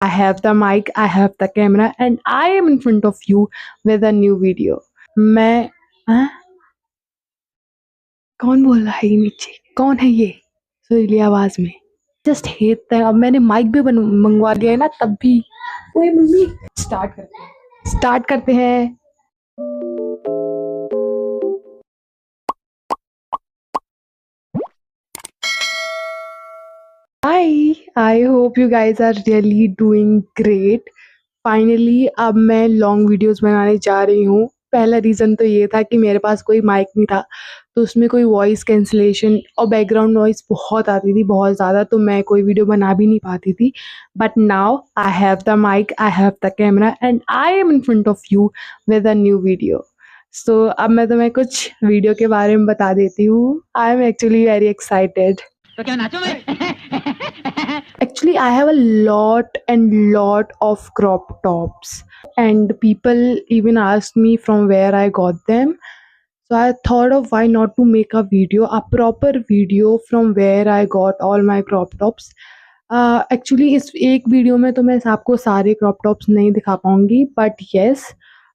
I have the mic, I have the camera, and I am in front of you with a new video. मैं हाँ? कौन बोल रहा है ये नीचे? कौन है ये सुरीली आवाज में? जस्ट हेट है। अब मैंने माइक भी मंगवा लिया है ना, तब भी। ओए मम्मी, स्टार्ट करते हैं। Hi, I hope you guys are really doing great. Finally अब मैं लॉन्ग वीडियोस बनाने जा रही हूँ। पहला रीज़न तो ये था कि मेरे पास कोई माइक नहीं था, तो उसमें कोई वॉइस कैंसलेशन और बैकग्राउंड नॉइज़ बहुत आती थी, बहुत ज़्यादा, तो मैं कोई वीडियो बना भी नहीं पाती थी। But now I have the mic, I have the camera and I am in front of you with a new video. So अब मैं तुम्हें कुछ वीडियो के बारे में बता देती हूँ। I am actually very excited. तो क्या नाचो मैं? Actually, I have a lot of crop tops, and people even ask me from where I got them. So I thought of why not to make a proper video from where I got all my crop tops. Actually इस एक video में तो मैं आपको सारे crop tops नहीं दिखा पाऊंगी, but yes,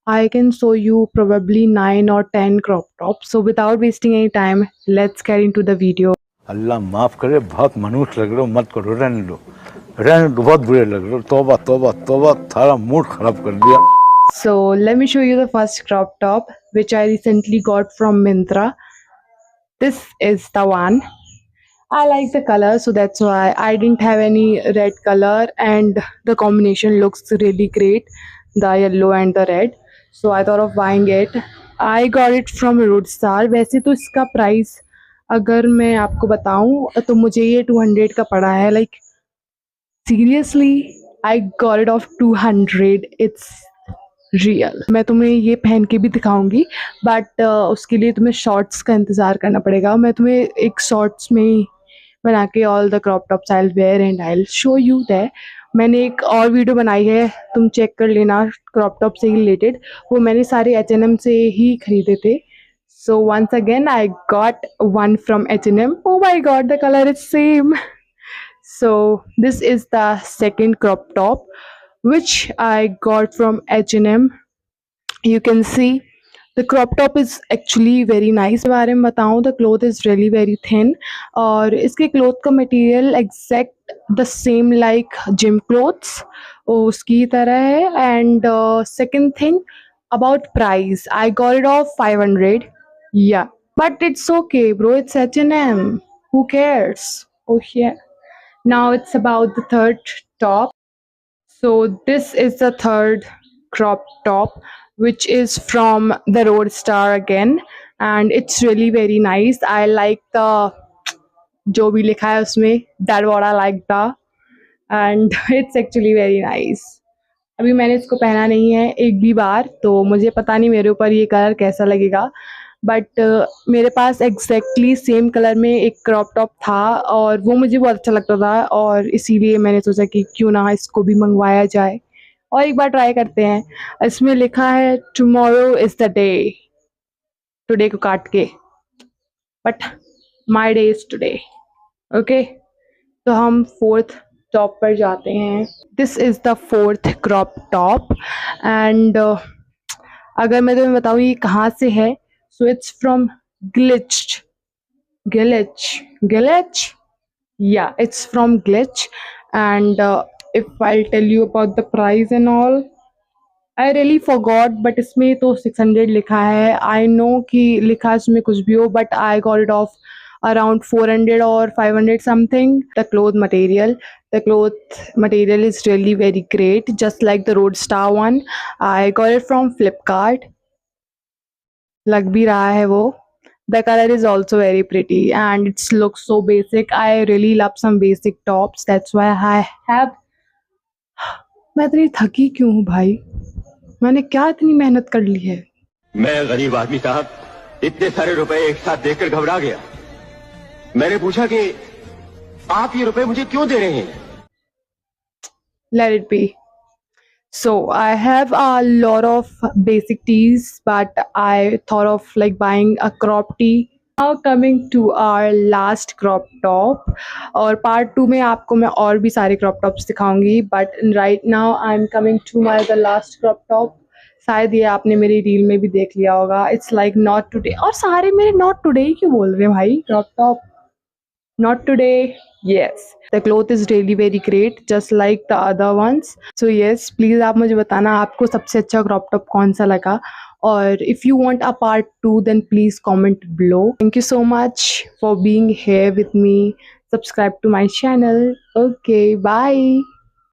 I can show you probably 9 or 10 crop tops. So without wasting any time, let's get into the video. अल्लाह माफ़ करे, बहुत मनुष्य लग रहे हो, मत करो, रहने दो, बहुत बुरे लग रहे हो। तौबा तौबा तौबा, थारा मूड खराब कर दिया। So let me show you the first crop top which I recently got from Myntra. This is the one. I like the color, so that's why I didn't have any red color, and the combination looks really great, the yellow and the red. So I thought of buying it. I got it from Roadstar. वैसे तो इसका price अगर मैं आपको बताऊं तो मुझे ये 200 का पड़ा है। Like seriously, I got it of 200. It's real. मैं तुम्हें ये पहन के भी दिखाऊंगी, बट उसके लिए तुम्हें शॉर्ट्स का इंतज़ार करना पड़ेगा। मैं तुम्हें एक शॉर्ट्स में ही बना के all the crop tops I will where and I will show you that. मैंने एक और वीडियो बनाई है, तुम चेक कर लेना, क्रॉप टॉप से ही रिलेटेड। वो मैंने सारे H&M से ही खरीदे थे। So once again I got one from H&M. Oh my god, the color is same. So this is the second crop top which I got from H&M. You can see the crop top is actually very nice. बारे में बताऊँ, the cloth is really very thin और इसके cloth का material exact the same like gym clothes, उसकी तरह है। And second thing about price, I got it of 500. Yeah, but it's okay bro, it's H&M, who cares? Oh yeah. Now it's about the third top. So this is the third crop top which is from the Roadstar again, and it's really very nice. I like the जो भी लिखा है उसमें, that what I like the, and it's actually very nice. अभी मैंने इसको पहना नहीं है एक भी बार, तो मुझे पता नहीं मेरे ऊपर ये कलर कैसा लगेगा, बट मेरे पास एग्जैक्टली सेम कलर में एक क्रॉप टॉप था और वो मुझे बहुत अच्छा लगता था, और इसीलिए मैंने सोचा कि क्यों ना इसको भी मंगवाया जाए और एक बार ट्राई करते हैं। इसमें लिखा है tomorrow is the day, today को काट के, but my day is today. Okay, तो हम फोर्थ टॉप पर जाते हैं। This is the fourth crop top and अगर मैं तुम्हें बताऊँ ये कहाँ से है, so it's from Glitch. Yeah, it's from Glitch. And if I'll tell you about the price and all, I really forgot, but इसमें तो 600 लिखा है। I know कि लिखा इसमें कुछ भी हो, but I got it off around 400 or 500 something. The cloth material is really very great, just like the Roadstar one. I got it from Flipkart. लग भी रहा है वो। The color is also very pretty and it looks so basic. I really love some basic tops. That's why I have. मैं इतनी थकी क्यों हूँ भाई? मैंने क्या इतनी मेहनत कर ली है? मैं गरीब आदमी साहब, इतने सारे रुपए एक साथ देखकर घबरा गया। मैंने पूछा कि आप ये रुपए मुझे क्यों दे रहे हैं? Let it be. So I have a lot of basic tees, but I thought of like buying a crop tee now coming to our last crop top, और पार्ट 2 में आपको मैं और भी सारे क्रॉप टॉप्स दिखाऊंगी, but right now I am coming to my the last crop top. शायद ये आपने मेरी रील में भी देख लिया होगा, इट्स लाइक नॉट टुडे, और सारे मेरे नॉट टुडे ही क्यों बोल रहे हैं भाई, crop top not today. Yes, the cloth is really very great just like the other ones. So yes, please आप मुझे बताना आपको सबसे अच्छा क्रॉप टॉप कौन सा लगा, और if you want a part 2 then please comment below. Thank you so much for being here with me. Subscribe to my channel. Okay, bye.